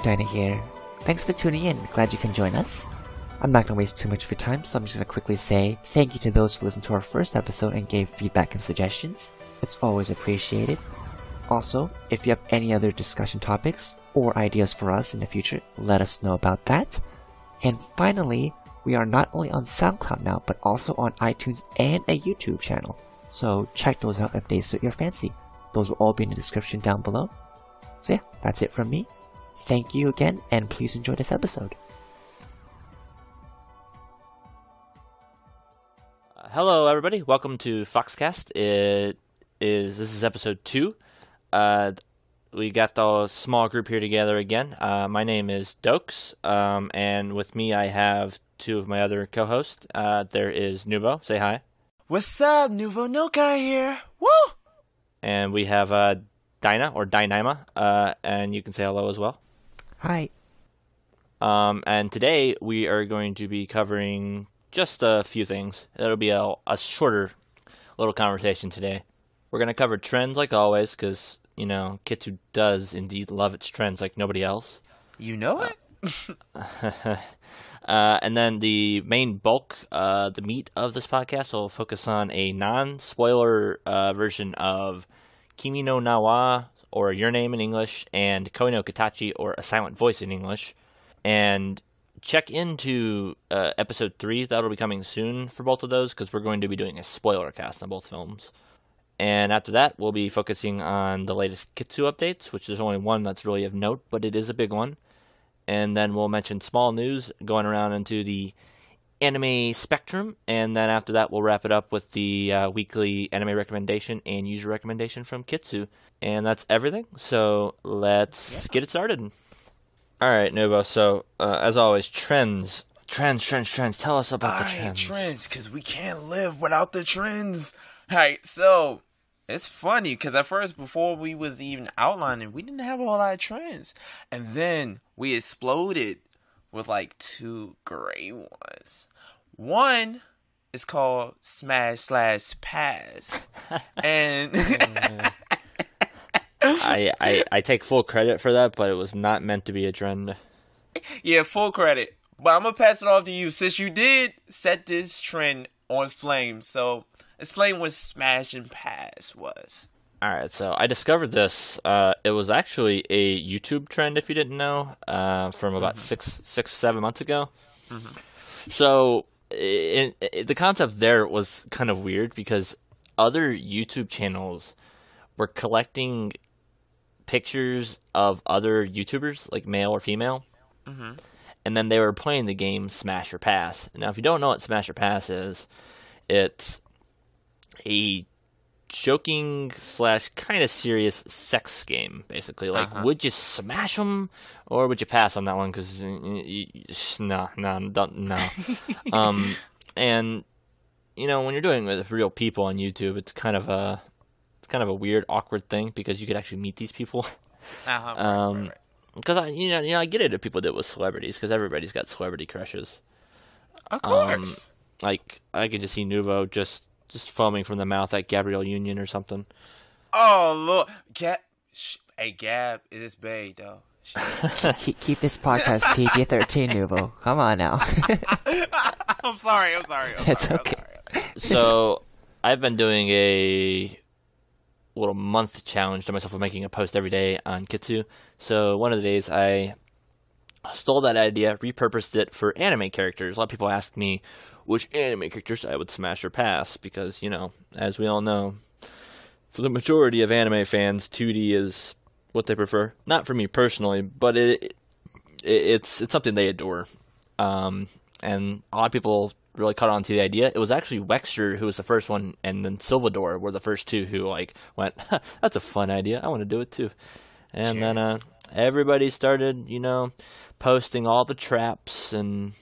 Dyna here. Thanks for tuning in, glad you can join us. I'm not going to waste too much of your time, so I'm just going to quickly say thank you to those who listened to our first episode and gave feedback and suggestions. It's always appreciated. Also, if you have any other discussion topics or ideas for us in the future, let us know about that. And finally, we are not only on SoundCloud now, but also on iTunes and a YouTube channel. So check those out if they suit your fancy. Those will all be in the description down below. So yeah, that's it from me. Thank you again, and please enjoy this episode. Hello, everybody. Welcome to FoxCast. This is episode 2. We got the small group here together again. My name is Doaks, and with me I have two of my other co-hosts. There is Nuvo. Say hi. What's up, Nuvo Nokai here. Woo! And we have Dyna, or Dyna, and you can say hello as well. Hi. And today we are going to be covering just a few things. It'll be a shorter little conversation today. We're going to cover trends like always, because, you know, Kitsu does indeed love its trends like nobody else. You know it? And then the main bulk, the meat of this podcast will focus on a non-spoiler version of Kimi no Na wa, or Your Name in English, and Koi no Katachi, or A Silent Voice in English. And check into episode 3. That'll be coming soon for both of those, because we're going to be doing a spoiler cast on both films. And after that, we'll be focusing on the latest Kitsu updates, which there's only one that's really of note, but it is a big one. And then we'll mention small news going around into the anime spectrum. And then after that, we'll wrap it up with the weekly anime recommendation and user recommendation from Kitsu. And that's everything. So let's get it started. All right, Nuvo. So as always, trends. Tell us about the trends. Trends, because we can't live without the trends. All right, so it's funny, because at first, before we was even outlining, we didn't have a whole lot of trends. And then we exploded with like 2 great ones. One is called Smash/Pass. And I take full credit for that, but it was not meant to be a trend. Yeah, full credit. But I'm going to pass it off to you, since you did set this trend on flame. So explain what Smash and Pass was. Alright, so I discovered this. It was actually a YouTube trend, if you didn't know, from about 7 months ago. So the concept there was kind of weird, because other YouTube channels were collecting pictures of other YouTubers, like male or female, and then they were playing the game Smash or Pass. Now, if you don't know what Smash or Pass is, it's a joking / kind of serious sex game, basically. Like, would you smash them or would you pass on that one? Because no. And you know, when you're doing it with real people on YouTube, it's kind of a weird, awkward thing, because you could actually meet these people. Right. Because I get it if people did it with celebrities, because everybody's got celebrity crushes. Of course. Like, I could just see Nuvo just foaming from the mouth at Gabrielle Union or something. Oh, look. Hey, Gab, it is bae, though. Keep this podcast PG-13, Nuvo. Come on now. I'm sorry. It's okay. So, I've been doing a little month challenge to myself of making a post every day on Kitsu. So, one of the days I stole that idea, repurposed it for anime characters. A lot of people ask me which anime characters I would smash or pass, because, you know, as we all know, for the majority of anime fans, 2D is what they prefer. Not for me personally, but it's something they adore. And a lot of people really caught on to the idea. It was actually Wexter who was the first one, and then Silvador were the first two who went, that's a fun idea, I want to do it too. And Cheers. Then everybody started, posting all the traps and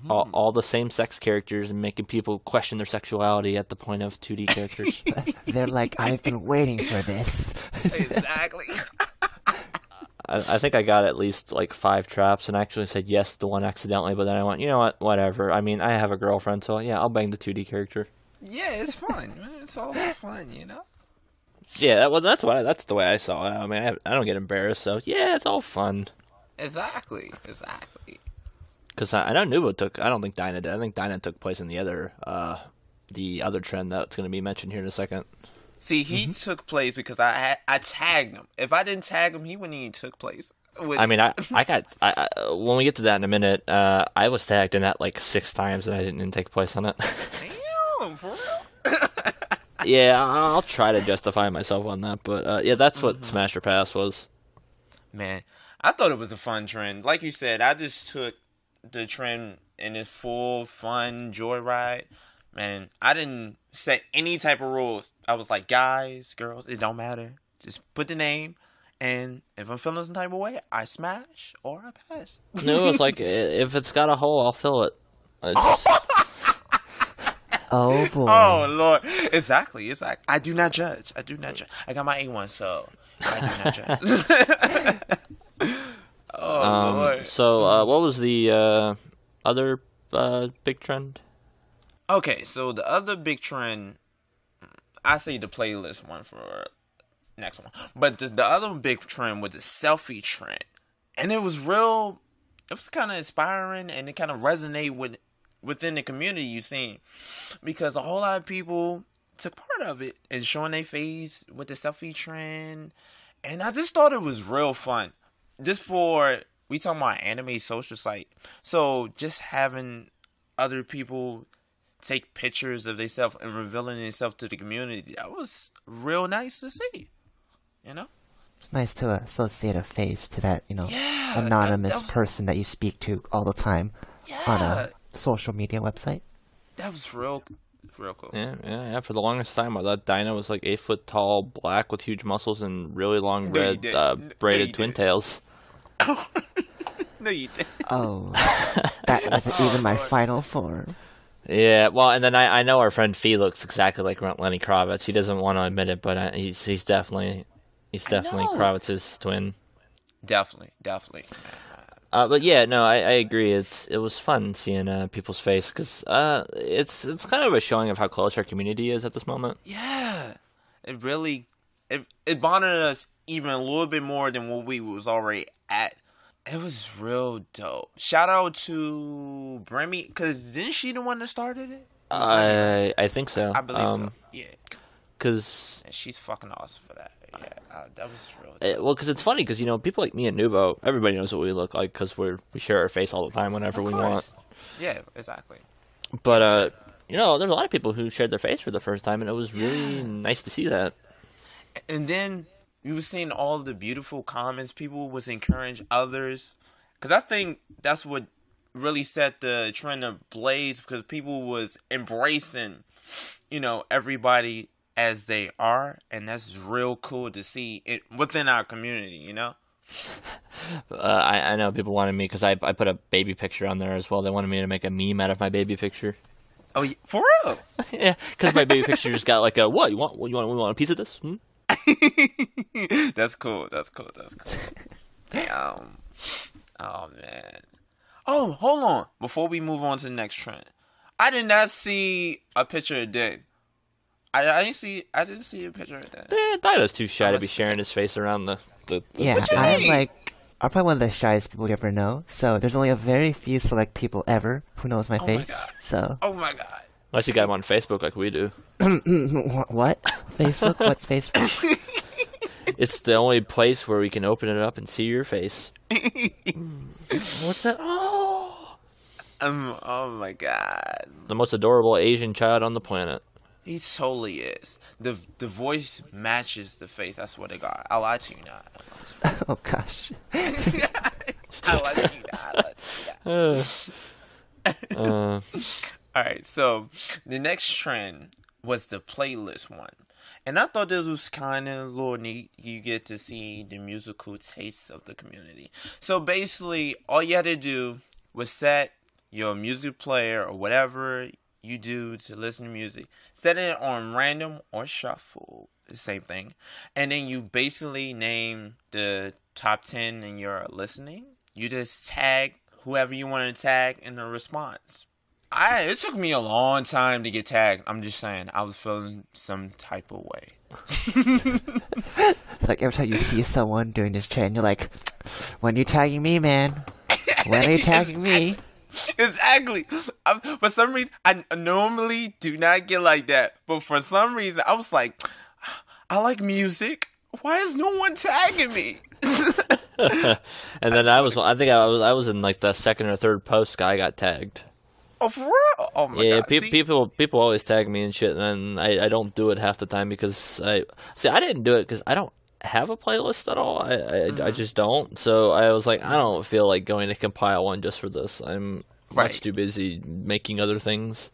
all the same-sex characters, and making people question their sexuality at the point of 2D characters. They're like, I've been waiting for this. Exactly. I think I got at least 5 traps, and I actually said yes to the one accidentally, but then I went, you know what, whatever. I mean, I have a girlfriend, so yeah, I'll bang the 2D character. Yeah, it's fun. It's all about fun, Yeah, that's the way I saw it. I mean, I don't get embarrassed, so yeah, it's all fun. Exactly. Because I know Nuvo took. I don't think Dyna did. I think Dyna took place in the other trend that's going to be mentioned here in a second. See, he took place because I tagged him. If I didn't tag him, he wouldn't even took place. I mean, I when we get to that in a minute, I was tagged in that like 6 times and I didn't take place on it. Damn, for real? Yeah, I'll try to justify myself on that, but yeah, that's what Smash or Pass was. Man, I thought it was a fun trend. Like you said, I just took the trend in its full fun joyride. Man, I didn't set any type of rules. I was like, guys, girls, it don't matter. Just put the name, and if I'm feeling some type of way, I smash or I pass. No, it was like, if it's got a hole, I'll fill it. Oh boy. Oh Lord. Exactly. I do not judge. I got my A1, so I do not judge. Oh Lord. So, what was the other big trend? Okay, so the other big trend, I say the playlist one for next one. But the other big trend was the selfie trend. And it was kind of inspiring, and it kind of resonated within the community you seen. Because a whole lot of people took part of it and showing their face with the selfie trend. And I just thought it was real fun. We talking about anime social site. So just having other people take pictures of themselves and revealing themselves to the community, that was real nice to see. You know? It's nice to associate a face to that, anonymous person that you speak to all the time on a social media website. That was real cool. Yeah. For the longest time, I thought Dyna was like 8 foot tall, black with huge muscles and really long red braided twin tails. No, you didn't. Oh, that wasn't even my final form. Yeah, well, and then I know our friend Fee looks exactly like Lenny Kravitz. He doesn't want to admit it, but he's definitely Kravitz's twin. Definitely. But yeah, no, I agree. It was fun seeing people's face because it's kind of a showing of how close our community is at this moment. Yeah, it really it bonded us even a little bit more than what we was already at. It was real dope. Shout out to Bremy, because isn't she the one that started it? I think so. I believe so. Yeah. Because she's fucking awesome for that. Yeah, that was real dope. Well, because it's funny, because, people like me and Nuvo, everybody knows what we look like, because we share our face all the time whenever we want. Yeah, exactly. But, there's a lot of people who shared their face for the first time, and it was really nice to see that. And then we were seeing all the beautiful comments. People was encouraging others. Because I think that's what really set the trend ablaze, because people was embracing, everybody as they are. And that's real cool to see it within our community, I know people wanted me, because I put a baby picture on there as well. They wanted me to make a meme out of my baby picture. Oh, for real? Yeah, because my baby picture just got like what? You want a piece of this? That's cool. Damn. Oh man. Oh, hold on. Before we move on to the next trend, I did not see a picture of Dick. I didn't see a picture of that. Dyna's too shy to be sharing his face around the Yeah, I'm probably one of the shyest people you ever know. So there's only a very few select people ever who knows my face. My God. So. Oh my God. Unless you got him on Facebook like we do. What? Facebook? What's Facebook? It's the only place where we can open it up and see your face. What's that? Oh my God. The most adorable Asian child on the planet. He totally is. The voice matches the face. I swear to God. I'll lie to you now. Oh gosh. I'll lie to you now. Alright, so the next trend was the playlist one. And I thought this was kind of a little neat. You get to see the musical tastes of the community. So basically, all you had to do was set your music player or whatever you do to listen to music. Set it on random or shuffle. The same thing. And then you basically name the top 10 in your listening. You just tag whoever you want to tag in the response. It took me a long time to get tagged. I'm just saying, I was feeling some type of way. It's like every time you see someone doing this trend, you're like, When you tagging me, man? When are you tagging me? Exactly. For some reason, I normally do not get like that. But for some reason, I was like, I like music. Why is no one tagging me? And then I was in like the second or third post. Guy got tagged. Oh, for real? Oh my god. People always tag me and shit, and I don't do it half the time because I didn't do it because I don't have a playlist at all. I just don't. So I was like, I don't feel like going to compile one just for this. I'm much too busy making other things.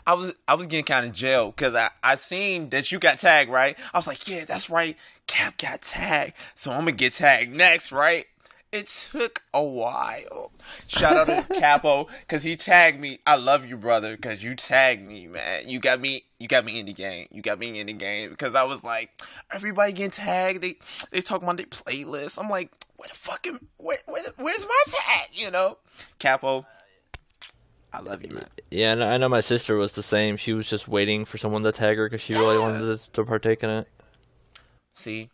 I was getting kind of jailed because I seen that you got tagged, right? I was like, yeah, that's right. Cap got tagged, so I'm gonna get tagged next, right? It took a while. Shout out to Capo because he tagged me. I love you, brother, because you tagged me, man. You got me in the game. You got me in the game because I was like, everybody getting tagged. They talking about their playlist. I'm like, where's my tag? You know, Capo. I love you, man. Yeah, I know my sister was the same. She was just waiting for someone to tag her because she really wanted to partake in it. See,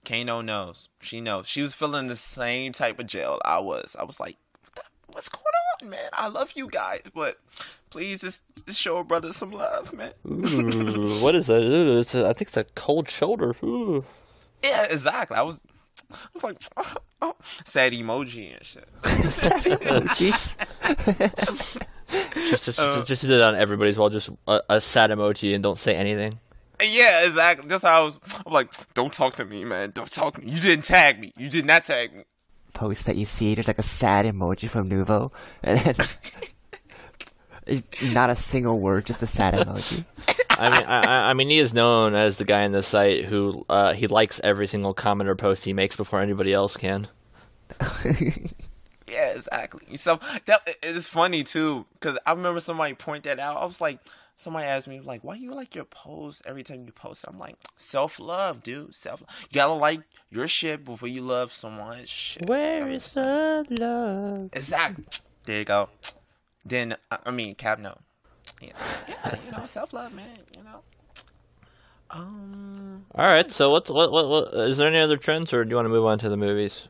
Kano knows. She knows. She was feeling the same type of jail I was. I was like, what's going on, man? I love you guys, but please just show a brother some love, man. Ooh, what is that? Ooh, I think it's a cold shoulder. Ooh. Yeah, exactly. I was like, oh, sad emoji and shit. Sad emojis. Just do it on everybody's wall. Just a sad emoji and don't say anything. Yeah, exactly. That's how I'm like, don't talk to me, man. Don't talk to me. You didn't tag me. You did not tag me. Post that you see, there's like a sad emoji from Nuvo, and then not a single word, just a sad emoji. I mean, he is known as the guy on the site who he likes every single comment or post he makes before anybody else can. Yeah, exactly. So that it is funny too, because I remember somebody point that out. I was like, somebody asked me like, why you like your post every time you post? I'm like, self-love, dude. You gotta like your shit before you love someone's shit. Where is the love? Exactly. There you go. Then Cap, no. Yeah, self-love, man. All right. So what? Is there any other trends, or do you want to move on to the movies?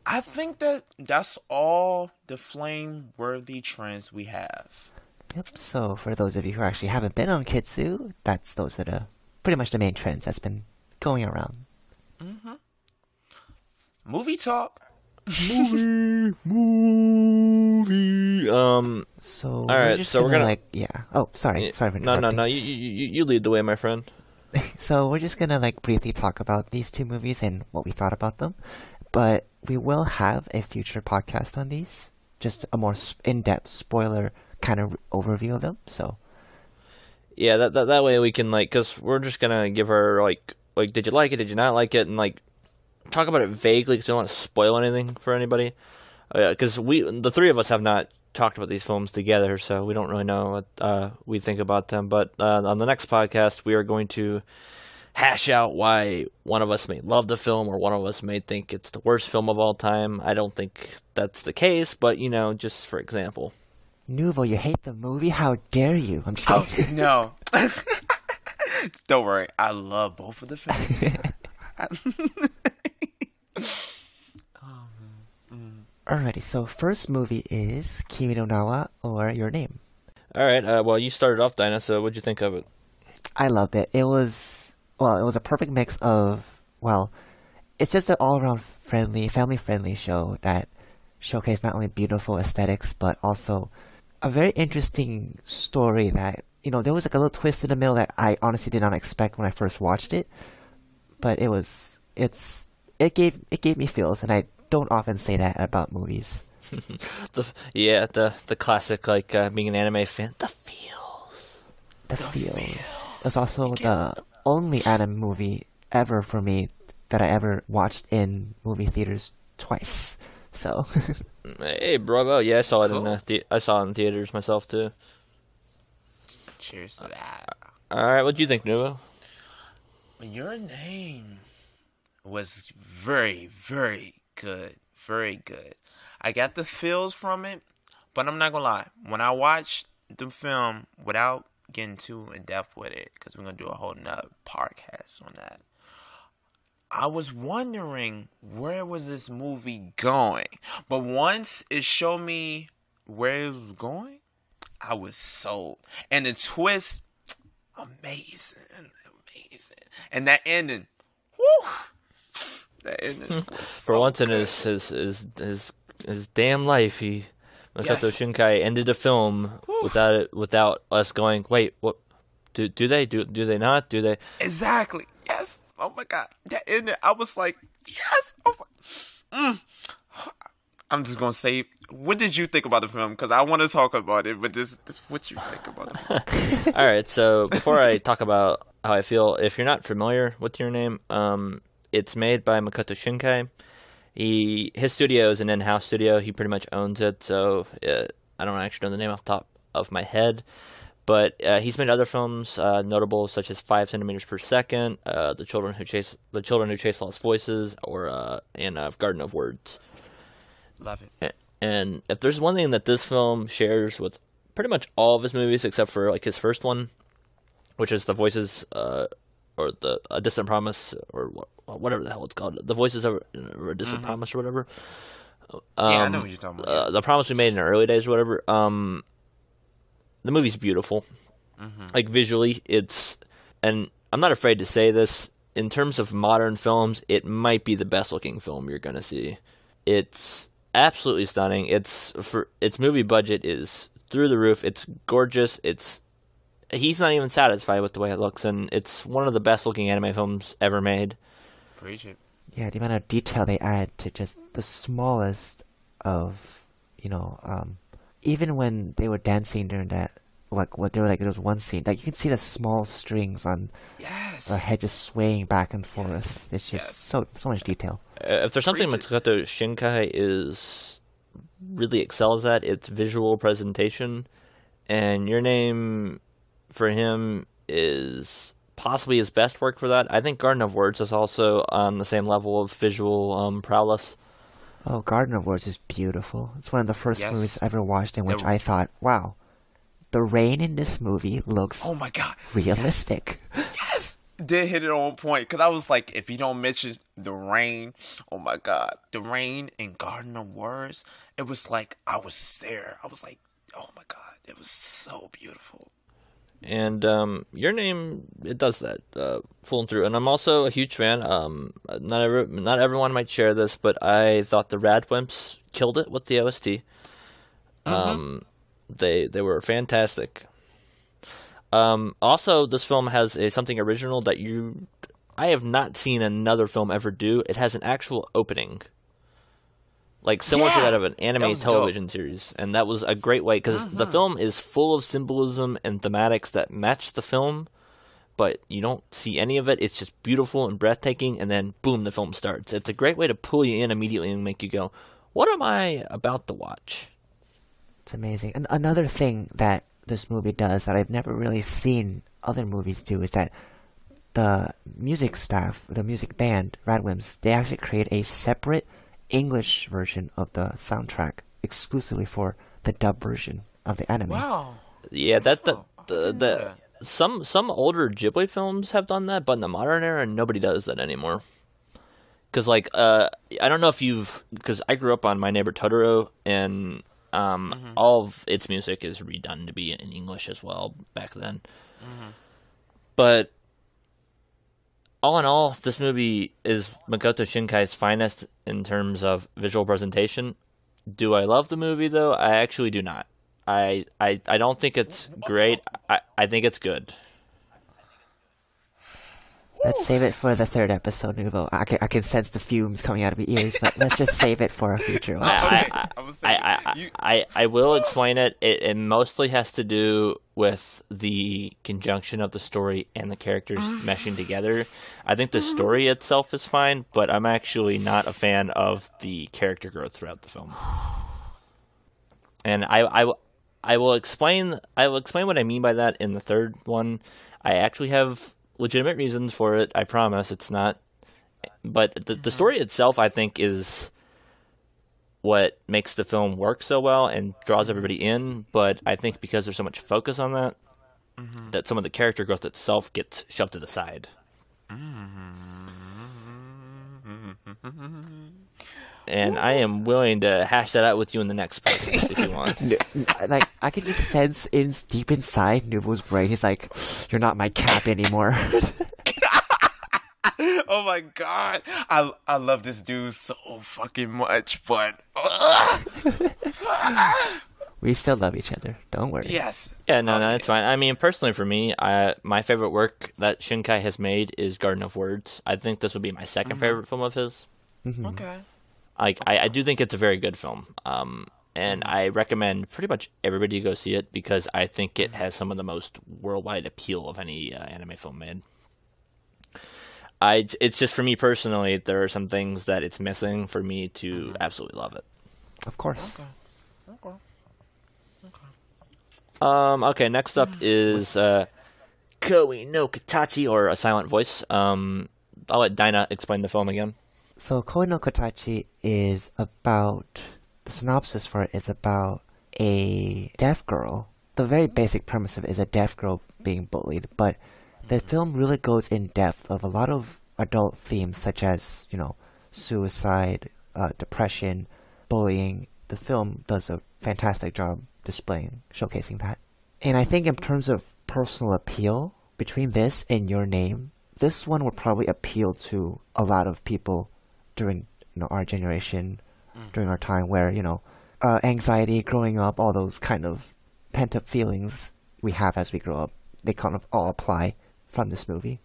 I think that's all the flame-worthy trends we have. Yep, so for those of you who actually haven't been on Kitsu, those are pretty much the main trends that's been going around. Mm-hmm. Movie talk. Movie. So all right, so we're gonna Oh, sorry for interrupting. No. You lead the way, my friend. So we're just gonna briefly talk about these two movies and what we thought about them, but we will have a future podcast on these, just a more in-depth spoiler kind of overview of them. So yeah, that way we can because we're just gonna give her like did you like it, did you not like it, and talk about it vaguely because we don't want to spoil anything for anybody. Because the three of us have not talked about these films together, so we don't really know what we think about them. But on the next podcast, we are going to hash out why one of us may love the film or one of us may think it's the worst film of all time. I don't think that's the case, but just for example. Nuvo, you hate the movie? How dare you? I'm just kidding. No. Don't worry. I love both of the films. Alrighty, so first movie is Kimi no Nawa, or Your Name. Alright, well, you started off, Dyna, so what'd you think of it? I loved it. It was a perfect mix of, it's just an all-around family-friendly show that showcased not only beautiful aesthetics, but also a very interesting story that, there was a little twist in the middle that I honestly did not expect when I first watched it, but it gave me feels, and I don't often say that about movies. the classic being an anime fan. The feels. It's also the only anime movie ever for me that I ever watched in movie theaters twice. So. Hey, bravo! Yeah, I saw it I saw it in theaters myself too. Cheers to that. All right, what do you think, Nuvo? Your Name was very, very good. Very good. I got the feels from it, but I'm not gonna lie. When I watched the film, without getting too in depth with it, because we're gonna do a whole nother podcast on that, I was wondering where was this movie going, but once it showed me where it was going, I was sold. And the twist, amazing, and that ending, woo! That ending was so For once in good. his damn life, Makoto Shinkai ended a film without us going, wait, what? Do they not? Do they? Exactly. Yes. Oh my God. That ending, I was like, yes. Oh my. I'm just gonna say, what did you think about the film? Because I want to talk about it, but just what you think about the film. All right. So before I talk about how I feel, if you're not familiar with Your Name, it's made by Makoto Shinkai. His studio is an in-house studio. He pretty much owns it. So I don't actually know the name off the top of my head. But he's made other films notable, such as 5 centimeters per second, the children who chase lost voices, or Garden of Words. Love it. And if there's one thing that this film shares with pretty much all of his movies, except for like his first one, which is the voices, or the A Distant Promise, or whatever the hell it's called, the voices of a Distant Promise, or whatever. Yeah, I know what you're talking about. The promise we made in our early days, or whatever. The movie's beautiful. Like, visually, and I'm not afraid to say this, in terms of modern films, it might be the best looking film you're going to see. It's absolutely stunning. Its movie budget is through the roof. It's gorgeous. He's not even satisfied with the way it looks, and it's one of the best looking anime films ever made. Appreciate it. Yeah, the amount of detail they add to just the smallest of, even when they were dancing during that, there was one scene, like, you can see the small strings on their head just swaying back and forth. It's just so much detail. If there's something Makoto Shinkai really excels at, it's visual presentation, and Your Name for him is possibly his best work for that. I think Garden of Words is also on the same level of visual prowess. Oh, Garden of Words is beautiful. It's one of the first movies I ever watched in which I thought, wow, the rain in this movie looks, oh my God, realistic. Yes, did hit it on point, because I was like, if you don't mention the rain, oh my God, the rain in Garden of Words, it was like I was there. I was like, oh my God, it was so beautiful. And Your Name, it does that full and through. And I'm also a huge fan. Not everyone might share this, but I thought the Radwimps killed it with the OST. They were fantastic. Also, this film has something original that I have not seen another film ever do. It has an actual opening, like similar to that of an anime television series, and that was a great way, because the film is full of symbolism and thematics that match the film, but you don't see any of it. It's just beautiful and breathtaking, and then boom, the film starts. It's a great way to pull you in immediately and make you go, what am I about to watch? It's amazing. And another thing that this movie does that I've never really seen other movies do is that the music staff, the music band, Radwimps, they actually create a separate English version of the soundtrack exclusively for the dub version of the anime. Wow. Yeah, some older Ghibli films have done that, but in the modern era, nobody does that anymore. Because, like, I don't know if because I grew up on My Neighbor Totoro, and all of its music is redone to be in English as well back then. But all in all, this movie is Makoto Shinkai's finest in terms of visual presentation. Do I love the movie, though? I actually do not. I don't think it's great. I think it's good. Let's save it for the third episode, Nuvo. I can sense the fumes coming out of your ears, but let's just save it for a future one. I will explain it. It mostly has to do with the conjunction of the story and the characters meshing together. I think the story itself is fine, but I'm actually not a fan of the character growth throughout the film. And I will explain what I mean by that in the third one. I actually have legitimate reasons for it. I promise it's not. But the story itself, I think, is what makes the film work so well and draws everybody in. But I think because there's so much focus on that, that some of the character growth itself gets shoved to the side. And I am willing to hash that out with you in the next podcast if you want. Like, I can just sense deep inside Nuvo's brain, he's like, you're not my cap anymore. Oh my god. I love this dude so fucking much, but... We still love each other. Don't worry. Yes. Yeah, no, it's fine. I mean, personally for me, my favorite work that Shinkai has made is Garden of Words. I think this would be my second favorite film of his. Okay. I do think it's a very good film. And I recommend pretty much everybody go see it because I think it has some of the most worldwide appeal of any anime film made. It's just for me personally, there are some things that it's missing for me to absolutely love it. Of course. Okay. Okay, next up is Koi no Katachi, or A Silent Voice. I'll let Dyna explain the film again. So, Koi no Katachi is about... The synopsis for it is about a deaf girl. The very basic premise of it is a deaf girl being bullied, but the film really goes in depth of a lot of adult themes such as, suicide, depression, bullying. The film does a fantastic job showcasing that. And I think in terms of personal appeal, between this and Your Name, this one would probably appeal to a lot of people during our generation, during our time where, anxiety, growing up, all those kind of pent-up feelings we have as we grow up, they kind of all apply from this movie.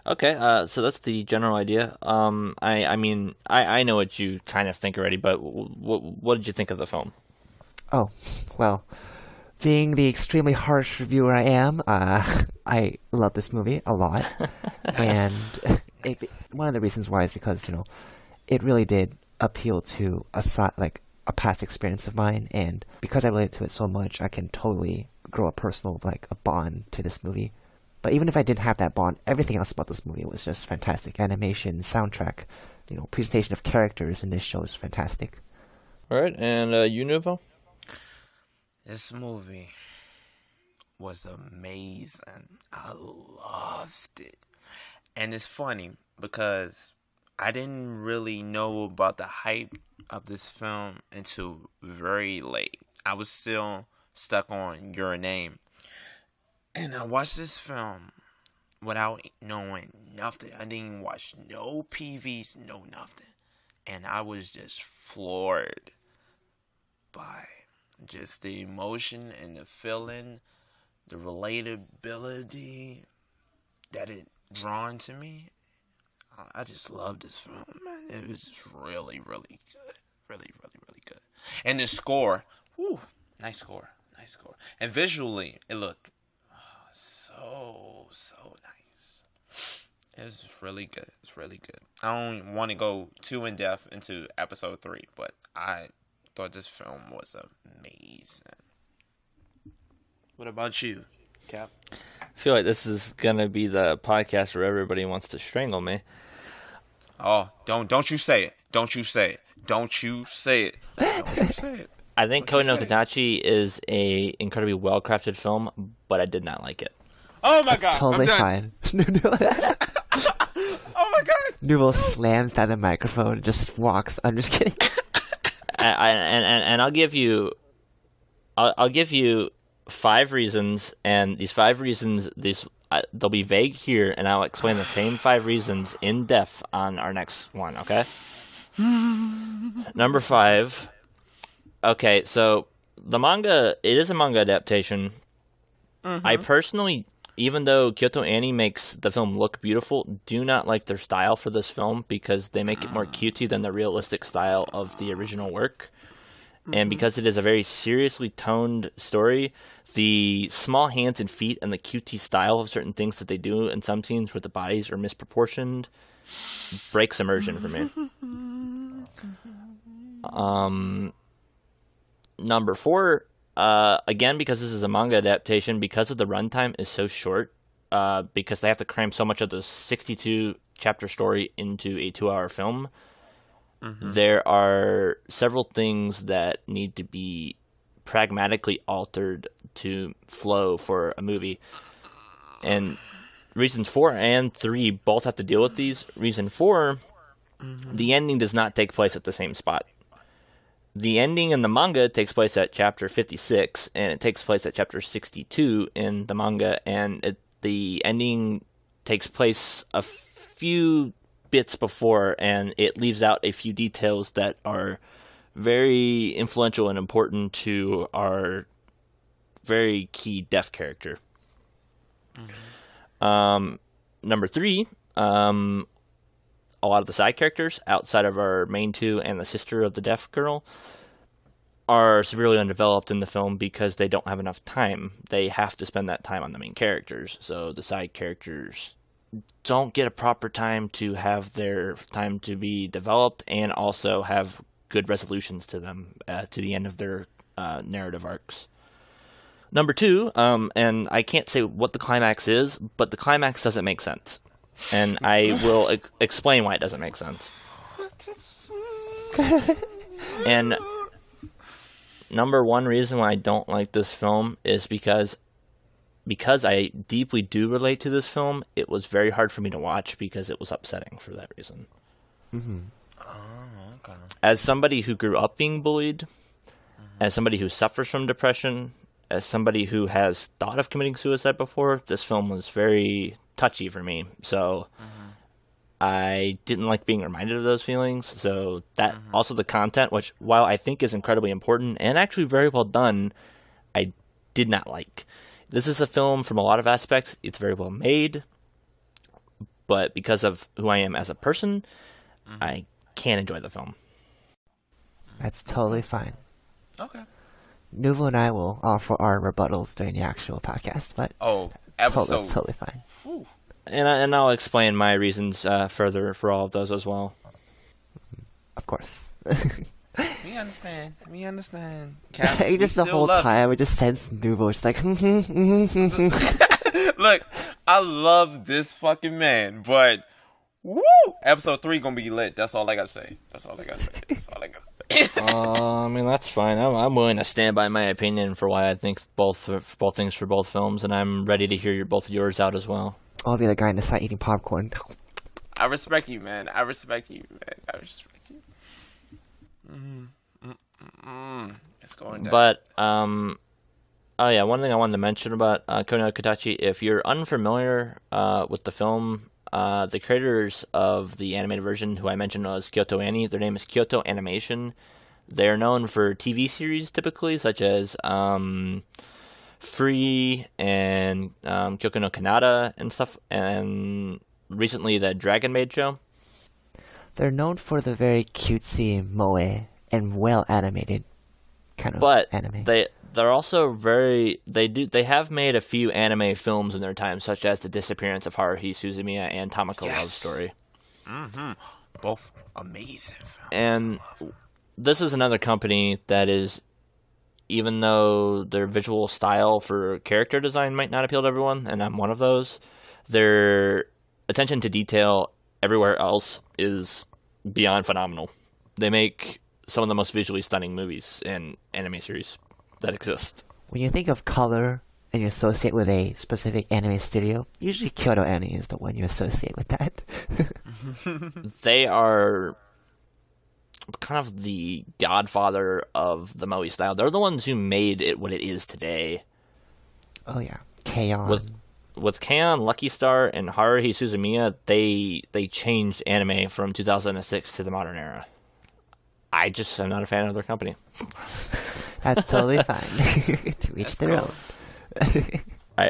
Okay, so that's the general idea. I mean, I know what you kind of think already, but what did you think of the film? Oh, well, being the extremely harsh reviewer I am, I love this movie a lot. And one of the reasons why is because, it really did appeal to a past experience of mine. And because I relate to it so much, I can totally grow a personal, a bond to this movie. But even if I didn't have that bond, everything else about this movie was just fantastic. Animation, soundtrack, presentation of characters in this show is fantastic. All right, and you, Nuvo? This movie was amazing. I loved it. And it's funny because I didn't really know about the hype of this film until very late. I was still stuck on Your Name. And I watched this film without knowing nothing. I didn't even watch no PVs, no nothing. And I was just floored by just the emotion and the feeling, the relatability that it drawn to me. I just love this film, man. It was just really, really good. Really, really, really good. And the score, nice score. And visually, it looked so nice. It's really good. It's really good. I don't want to go too in depth into episode 3, but I thought this film was amazing. What about you, Cap? I feel like this is gonna be the podcast where everybody wants to strangle me. Oh, don't you say it. Don't you say it. Don't you say it. Don't you say it. I think Koi no Katachi is a incredibly well-crafted film, but I did not like it. Oh my god. Totally fine. Oh my god. Nuvo slams down the microphone and just walks. I'm just kidding. And I'll give you 5 reasons, and these 5 reasons, they'll be vague here, and I'll explain the same 5 reasons in depth on our next one, okay? Number 5. Okay, so it is a manga adaptation. I personally, even though Kyoto Annie makes the film look beautiful, do not like their style for this film because they make it more cutesy than the realistic style of the original work. And because it is a very seriously toned story, the small hands and feet and the cutesy style of certain things that they do in some scenes where the bodies are misproportioned breaks immersion for me. Number 4, again, because this is a manga adaptation, because of the runtime is so short, because they have to cram so much of the 62-chapter story into a 2-hour film, there are several things that need to be pragmatically altered to flow for a movie. And reasons 4 and 3 both have to deal with these. Reason 4 the ending does not take place at the same spot. The ending in the manga takes place at chapter 56, and it takes place at chapter 62 in the manga, and the ending takes place a few bits before, and it leaves out a few details that are very influential and important to our very key deaf character. Number 3, a lot of the side characters, outside of our main two and the sister of the deaf girl, are severely undeveloped in the film because they don't have enough time. They have to spend that time on the main characters, so the side characters don't get a proper time to have their time to be developed and also have good resolutions to them to the end of their narrative arcs. Number 2, and I can't say what the climax is, but the climax doesn't make sense. And I will explain why it doesn't make sense. And number 1 reason why I don't like this film is because I deeply do relate to this film, it was very hard for me to watch because it was upsetting for that reason. Oh, okay. As somebody who grew up being bullied, as somebody who suffers from depression, as somebody who has thought of committing suicide before, this film was very touchy for me. So I didn't like being reminded of those feelings. So that also the content, which while I think is incredibly important and actually very well done, I did not like. This is a film from a lot of aspects. It's very well made, but because of who I am as a person, I can't enjoy the film. That's totally fine. Okay. Nuvo and I will offer our rebuttals during the actual podcast, but that's totally fine. Whew. And I'll explain my reasons further for all of those as well. Of course. We understand. You just the whole time, we just sense Nuvo. It's like, Look, I love this fucking man, but woo! Episode 3 gonna be lit. That's all I gotta say. I mean, that's fine. I'm willing to stand by my opinion for why I think both things for both films, and I'm ready to hear both of yours out as well. I'll be the guy in the side eating popcorn. I respect you, man. It's going down. But oh yeah, one thing I wanted to mention about Kono Katachi, if you're unfamiliar with the film, the creators of the animated version, who I mentioned was Kyoto Ani, their name is Kyoto Animation. They're known for TV series typically, such as Free and Kyoku no Kanata and stuff, and recently the Dragon Maid show. They're known for the very cutesy moe and well animated kind of anime. They're also they have made a few anime films in their time, such as The Disappearance of Haruhi, Suzumiya, and Tamako Love Story. Both amazing films. And this is another company that is, even though their visual style for character design might not appeal to everyone, and I'm one of those, their attention to detail everywhere else is beyond phenomenal. They make some of the most visually stunning movies in anime series that exist. When you think of color and you associate with a specific anime studio, usually Kyoto Ani is the one you associate with that. They are kind of the godfather of the moe style. They're the ones who made it what it is today. Oh yeah, K-On! With K-On!, Lucky Star, and Haruhi Suzumiya, they changed anime from 2006 to the modern era. I just am not a fan of their company. That's totally fine. To each their own.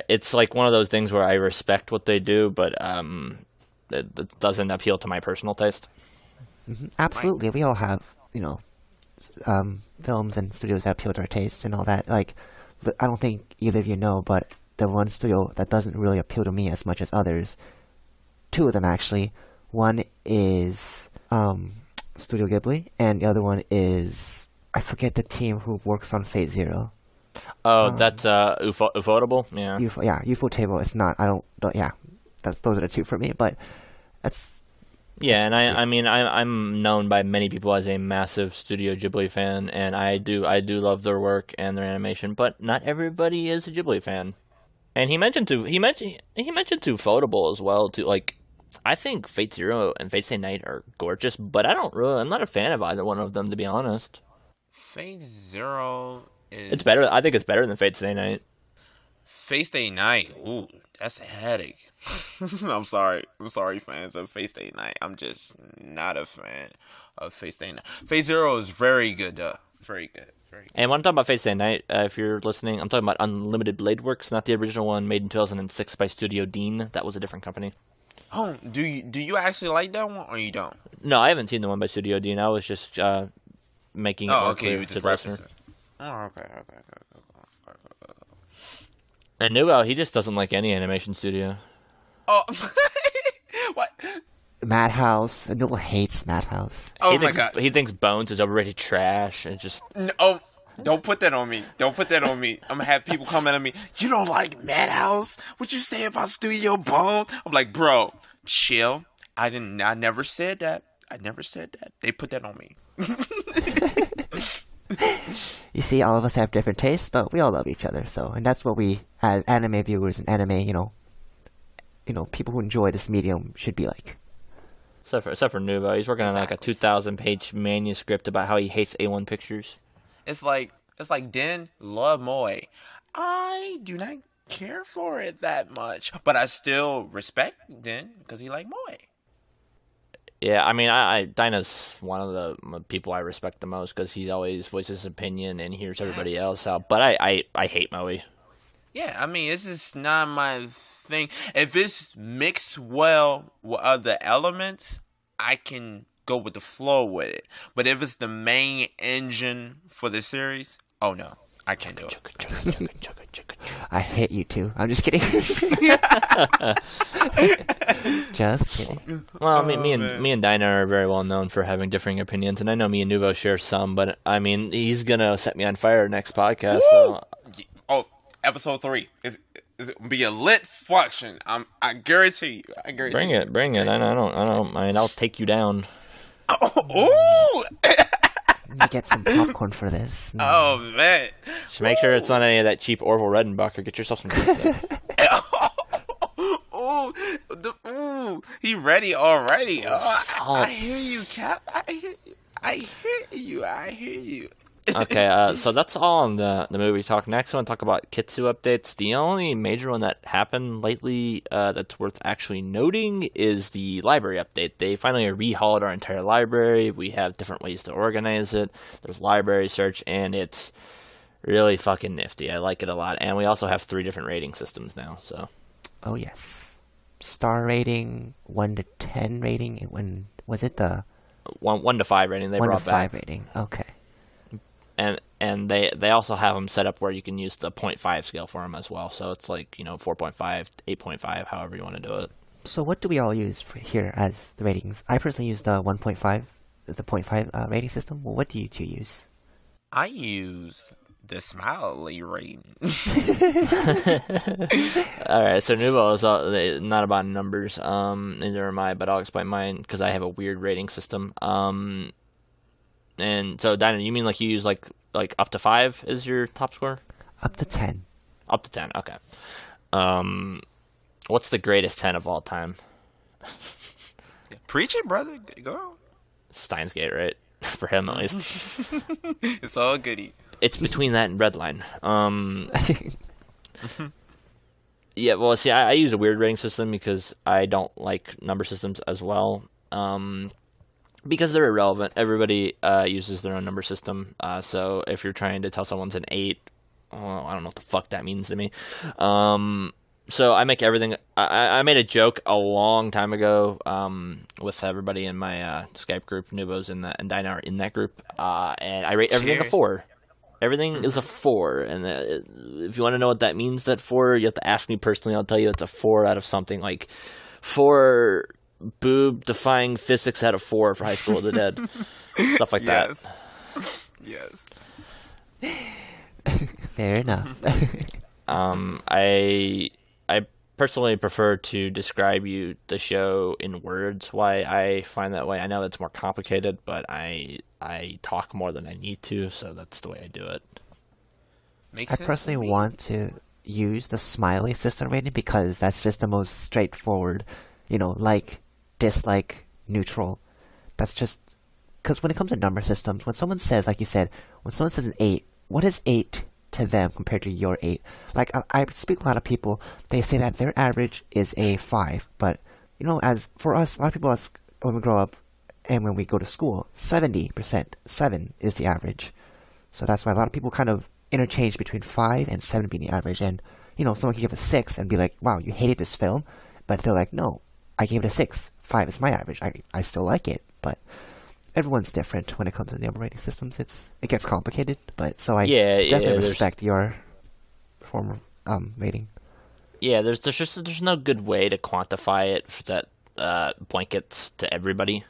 It's like one of those things where I respect what they do, but it doesn't appeal to my personal taste. Absolutely. We all have, films and studios that appeal to our tastes and all that. Like, I don't think either of you know, but the one studio that doesn't really appeal to me as much as others, two of them actually. One is Studio Ghibli, and the other one is, I forget the team who works on Fate Zero. Oh, that's Ufotable? Yeah. Ufotable. It's not. Those are the two for me, but that's... Yeah, and I'm known by many people as a massive Studio Ghibli fan, and I do love their work and their animation, but not everybody is a Ghibli fan. And he mentioned Ufotable as well, too. Like, I think Fate Zero and Fate Stay Night are gorgeous, but I'm not a fan of either one of them, to be honest. Fate Zero is... It's better. I think it's better than Fate Stay Night. Fate Stay Night, ooh, that's a headache. I'm sorry, fans of Fate Stay Night. I'm just not a fan of Fate Stay Night. Fate Zero is very good, though. Very good. And when I'm talking about Fate Stay Night, if you're listening, I'm talking about Unlimited Blade Works, not the original one made in 2006 by Studio Dean. That was a different company. Oh, do you actually like that one, or you don't? No, I haven't seen the one by Studio Dean. I was just making it more clear to the listener. Oh, okay. And Nuvo, he just doesn't like any animation studio. Oh, what? Madhouse. Nuvo hates Madhouse. Oh my god. He thinks Bones is overrated trash and just... No, don't put that on me. I'm gonna have people coming at me. You don't like Madhouse? What you say about Studio Bones? I'm like, bro, chill. I never said that. They put that on me. You see, all of us have different tastes, but we all love each other. And that's what we, as anime viewers and anime, people who enjoy this medium should be like. Except for Nuvo, he's working on like a 2,000-page manuscript about how he hates A1 Pictures. It's like Den love Moe. I do not care for it that much, but I still respect Den because he like Moe. Yeah, I mean, Dyna's one of the people I respect the most because he always voices his opinion and hears everybody else out. But I hate Moe. Yeah, I mean, it's just not my thing. If it's mixed well with other elements, I can go with the flow with it. But if it's the main engine for the series, oh no, I can't do it. I hate you too. I'm just kidding. Just kidding. Well, me and Dyna are very well known for having differing opinions, and I know me and Nuvo share some. But I mean, he's gonna set me on fire next podcast. So. Oh, episode 3 is be a lit function. I guarantee you. Bring it. I don't mind. I'll take you down. Oh. Let me get some popcorn for this. Oh man! Just make sure it's not any of that cheap Orville Redenbacher. Get yourself some good stuff. He ready already. Oh, I hear you, Cap. I hear you. Okay, so that's all on the movie talk. Next, I want to talk about Kitsu updates. The only major one that happened lately that's worth actually noting is the library update. They finally rehauled our entire library. We have different ways to organize it. There's library search, and it's really fucking nifty. I like it a lot. And we also have 3 different rating systems now. So, oh yes, star rating, 1 to 10 rating. When was it the 1 to 5 rating? They 1 brought to 5 back rating. Okay. And they also have them set up where you can use the 0.5 scale for them as well. So it's like 4.5, 8.5, however you want to do it. So what do we all use here as the ratings? I personally use the 1.5, the 0.5 rating system. Well, what do you two use? I use the smiley rating. All right, so Nuvo is not about numbers. Neither am I, but I'll explain mine because I have a weird rating system. And so, Dyna, you mean like you use like up to 5 is your top score? Up to 10. Up to 10, okay. What's the greatest 10 of all time? Preach it, brother. Go on. Steins Gate, right? For him, at least. It's all goody. It's between that and Redline. Yeah, well, see, I use a weird rating system because I don't like number systems as well. Because they're irrelevant. Everybody uses their own number system. So if you're trying to tell someone's an 8, I don't know what the fuck that means to me. So I make everything. I made a joke a long time ago with everybody in my Skype group. Nuvo's and Dyna are in that group. And I rate everything a 4. Everything is a 4. And if you want to know what that means, that 4, you have to ask me personally. I'll tell you it's a 4 out of something like 4... boob-defying physics out of 4 for High School of the Dead. Stuff like that. Yes. Fair enough. I personally prefer to describe the show in words. Why I find that way, I know that's more complicated, but I talk more than I need to, so that's the way I do it. Makes I personally want to use the smiley system rating because that's just the most straightforward. Like dislike neutral. That's just because when it comes to number systems, when someone says, like you said, when someone says an 8, what is 8 to them compared to your 8? Like, I speak to a lot of people, they say that their average is a 5, but, you know, as for us, a lot of people, when we grow up and when we go to school, 70%, 7 is the average. So that's why a lot of people kind of interchange between 5 and 7 being the average. And, you know, someone can give a 6 and be like, wow, you hated this film, but they're like, no, I gave it a 6. 5 is my average. I still like it, but everyone's different when it comes to number rating systems. It gets complicated, but so I definitely respect your form of rating. Yeah, there's no good way to quantify it for that blankets to everybody.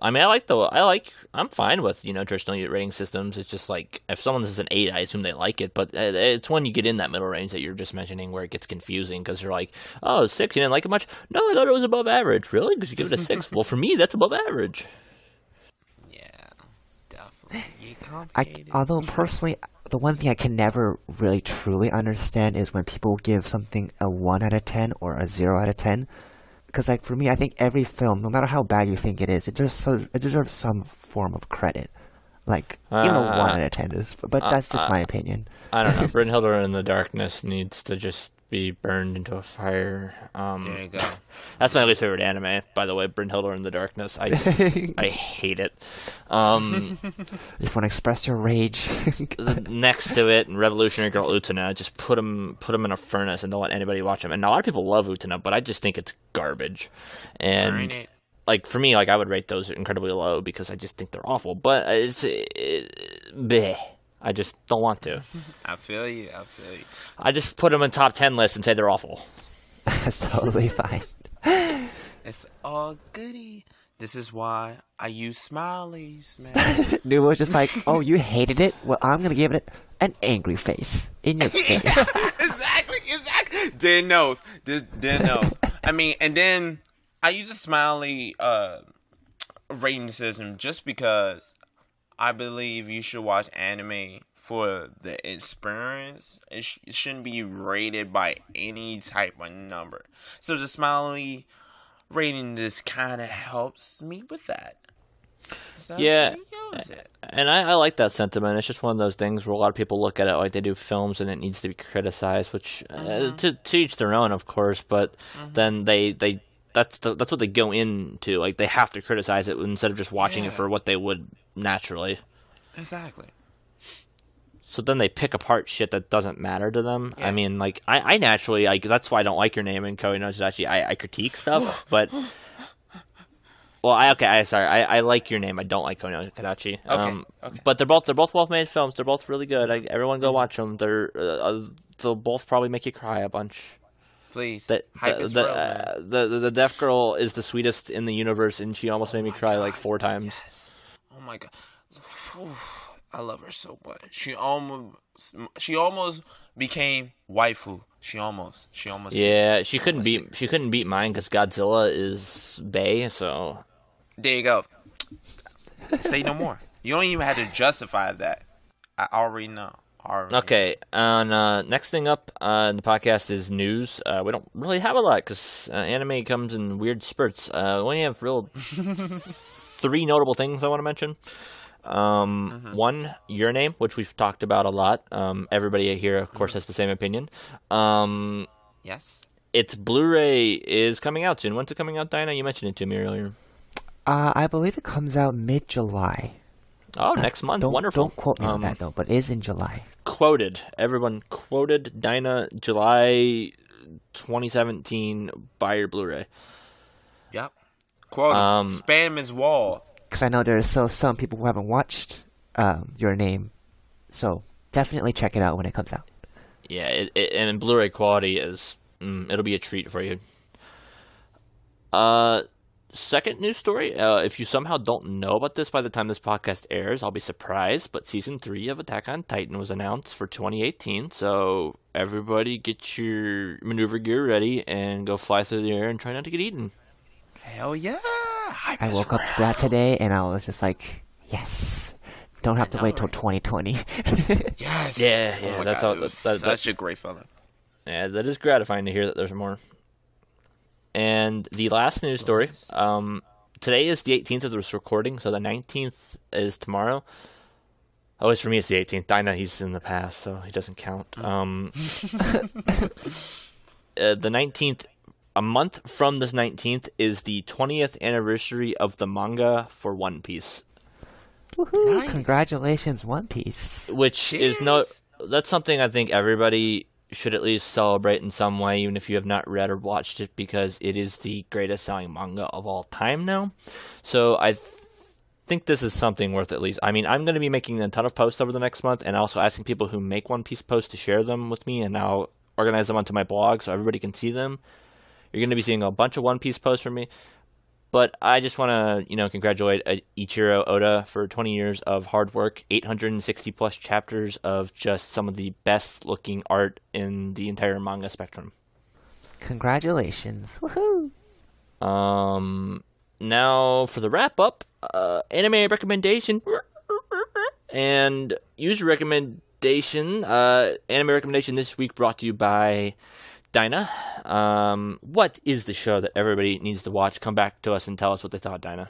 I mean, I'm fine with, you know, traditional rating systems. It's just like, if someone says an 8, I assume they like it, but it's when you get in that middle range that you're just mentioning where it gets confusing, because you're like, oh, 6, you didn't like it much? No, I thought it was above average. Really? Because you give it a 6? Well, for me, that's above average. Yeah, definitely. Although, personally, the one thing I can never really truly understand is when people give something a 1 out of 10 or a 0 out of 10. Because, like, for me, I think every film, no matter how bad you think it is, it deserves some form of credit. Like, even a 1 out of 10 is, but that's just my opinion. I don't know. Brynhildr in the Darkness needs to just be burned into a fire. There you go. That's my least favorite anime, by the way, Brynhildr in the Darkness. I hate it. If you want to express your rage. Next to it, Revolutionary Girl Utena, just put them in a furnace and don't let anybody watch them. And a lot of people love Utena, but I just think it's garbage. And like, for me, like, I would rate those incredibly low because I just think they're awful. But bleh. I just don't want to. I feel you. I just put them in top 10 lists and say they're awful. That's totally fine. It's all goody. This is why I use smileys, man. Nuvo's just like, oh, you hated it? Well, I'm going to give it an angry face in your face. Exactly. Dan knows. I mean, and then I use a smiley rating system just because I believe you should watch anime for the experience. It shouldn't be rated by any type of number. So the smiley rating just kind of helps me with that. So yeah, and I like that sentiment. It's just one of those things where a lot of people look at it like they do films and it needs to be criticized, which to each their own, of course, but then that's what they go into. Like, they have to criticize it instead of just watching it for what they would naturally. Exactly. So then they pick apart shit that doesn't matter to them. Yeah. I mean, like, I naturally, like, that's why I don't like your name, and Cody knows that actually I critique stuff, but... Well, I like your name. I don't like Kono Kadachi. Okay. But they're both well-made films. They're both really good. Everyone go watch them. They'll both probably make you cry a bunch. Please. The deaf girl is the sweetest in the universe, and she almost made me cry like 4 times. Yes. Oh my god. I love her so much. She almost became waifu. She almost. Yeah, she couldn't beat mine because Godzilla is bae. So there you go. Say no more. You don't even have to justify that. I already know. Okay. Next thing up in the podcast is news. We don't really have a lot because anime comes in weird spurts. We only have 3 notable things I want to mention. One, Your Name, which we've talked about a lot. Everybody here, of course, has the same opinion. Yes. Its Blu-ray is coming out soon. When's it coming out, Dyna? You mentioned it to me earlier. I believe it comes out mid-July. Oh, next month. Wonderful. Don't quote me on that, though, but it is in July. Quoted. Everyone quoted Dyna, July 2017, buy your Blu-ray. Yep. Quoted. Spam his wall. Because I know there are still some people who haven't watched Your Name, so definitely check it out when it comes out. Yeah, and Blu-ray quality is it'll be a treat for you. Second news story. If you somehow don't know about this by the time this podcast airs, I'll be surprised. But season 3 of Attack on Titan was announced for 2018. So everybody, get your maneuver gear ready and go fly through the air and try not to get eaten. Hell yeah! I woke up to that today, and I was just like, yes. Don't have to wait till 2020. Yes. Yeah. Oh that's God, such a great feeling. Yeah, that is gratifying to hear that there's more. And the last news story. Today is the 18th of this recording, so the 19th is tomorrow. Always for me, it's the 18th. Dyna, he's in the past, so he doesn't count. The 19th, a month from this 19th, is the 20th anniversary of the manga for One Piece. Woohoo! Nice. Congratulations, One Piece. Which is that's something I think everybody should at least celebrate in some way, even if you have not read or watched it, because it is the greatest selling manga of all time now. So I think this is something worth at least. I mean, I'm going to be making a ton of posts over the next month, and also asking people who make One Piece posts to share them with me, and I'll organize them onto my blog so everybody can see them. You're going to be seeing a bunch of One Piece posts from me. But I just want to, congratulate Ichiro Oda for 20 years of hard work, 860 plus chapters of just some of the best looking art in the entire manga spectrum. Congratulations. Woohoo! Now for the wrap up, anime recommendation and user recommendation. Anime recommendation this week brought to you by Dyna. What is the show that everybody needs to watch? Come back to us and tell us what they thought, Dyna.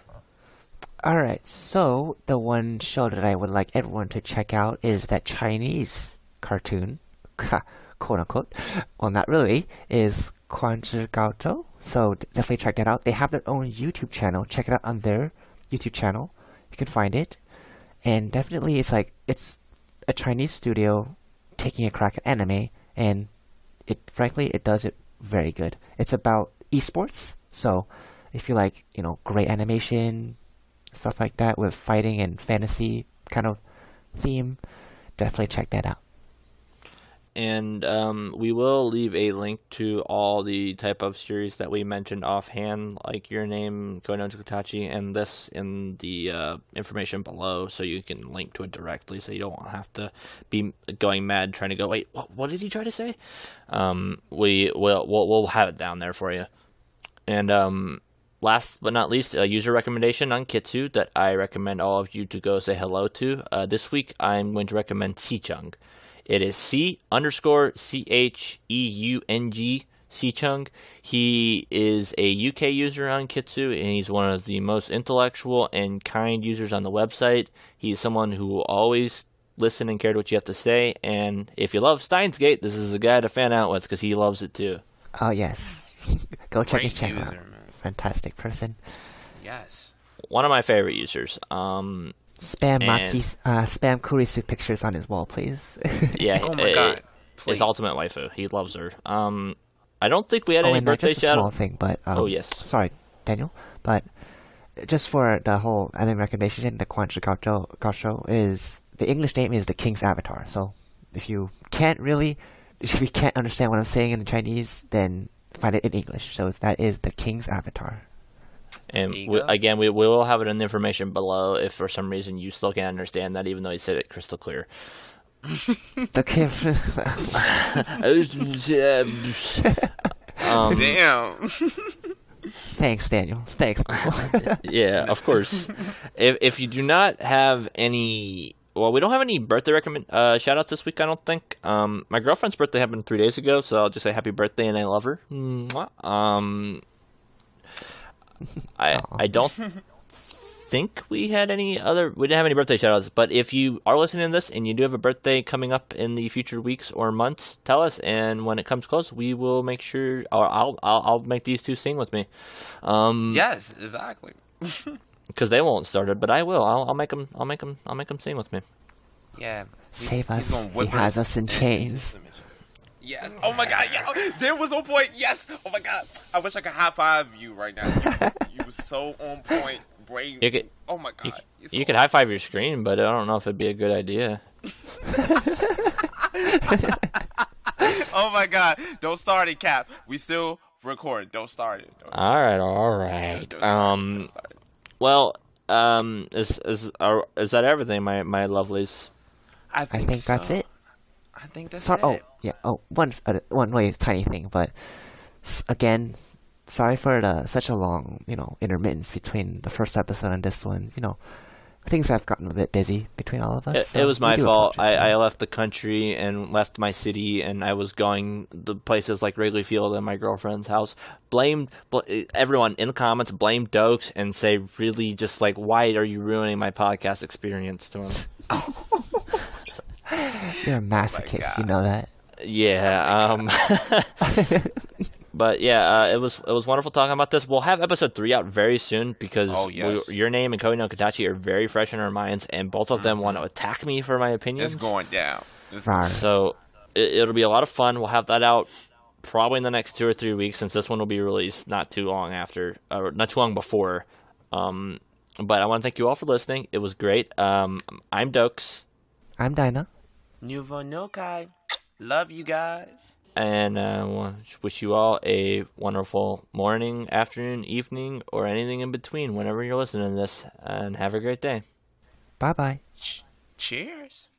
Alright, so the one show that I would like everyone to check out is that Chinese cartoon, quote unquote, well not really, is Kyoto. So definitely check that out. They have their own YouTube channel. Check it out on their YouTube channel. You can find it. And definitely it's a Chinese studio taking a crack at anime, and frankly, it does it very good. It's about esports, so if you like, great animation, stuff like that with fighting and fantasy kind of theme, definitely check that out. And we will leave a link to all the type of series that we mentioned offhand, like Your Name, Kono Tsukutachi, and this in the information below, so you can link to it directly, so you don't have to be going mad trying to go, wait, what did he try to say? We'll have it down there for you. And last but not least, a user recommendation on Kitsu that I recommend all of you to go say hello to. This week, I'm going to recommend Sichung. It is C_CHEUNG, Sichung. He is a UK user on Kitsu, and he's one of the most intellectual and kind users on the website. He's someone who will always listen and care what you have to say, and if you love Steins Gate, this is a guy to fan out with, because he loves it too. Oh, yes. Go check his channel out. Man. Fantastic person. Yes. One of my favorite users. Spam Kurisu pictures on his wall, please. Yeah. Oh my god. Please. His ultimate waifu. He loves her. I don't think we had any and birthday just a shout small thing, but oh yes. Sorry, Daniel, but just for the whole anime recommendation, the Gaosho is the English name is the King's Avatar. So if you can't understand what I'm saying in the Chinese, then find it in English. So that is the King's Avatar. And we will have it in the information below if for some reason you still can't understand that, even though he said it crystal clear. The Damn. Thanks, Daniel. Thanks. Yeah, of course. If you do not have any, well, we don't have any birthday shout outs this week, I don't think. My girlfriend's birthday happened 3 days ago, so I'll just say happy birthday and I love her. Mwah. I don't think we didn't have any birthday shout outs, but if you are listening to this and you do have a birthday coming up in the future weeks or months, tell us, and when it comes close, we will make sure, or I'll make these two sing with me. Yes, exactly. Because they won't start it, but I will. I'll make them sing with me. Yeah. Save us. He has us in chains. Yes. Oh my god. Yeah. There was on point. Yes. Oh my god. I wish I could high five you right now. You was so on point. Brave. Oh my god. You could high five your screen, but I don't know if it'd be a good idea. Oh my god. Don't start it, Cap. We still record. Don't start it. All right. Don't start it. Well, is that everything, my lovelies? I think so. That's it. I think that's it. Oh, yeah. Oh, one way tiny thing, but again, sorry for such a long, intermittence between the first episode and this one. Things have gotten a bit busy between all of us. It was my fault. Apologize. I left the country and left my city, and I was going to places like Wrigley Field and my girlfriend's house. Everyone in the comments, blame Doaks and say really just like, why are you ruining my podcast experience to him? You're a masochist, you know that. Yeah. But yeah, it was wonderful talking about this. We'll have episode 3 out very soon because your name and Koi no Katachi are very fresh in our minds, and both of them want to attack me for my opinions. It's going down. So it'll be a lot of fun. We'll have that out probably in the next 2 or 3 weeks, since this one will be released not too long before. But I want to thank you all for listening. It was great. I'm Doaks. I'm Dyna. Nuvo no Kai. Love you guys. And I wish you all a wonderful morning, afternoon, evening, or anything in between whenever you're listening to this. And have a great day. Bye-bye. Cheers.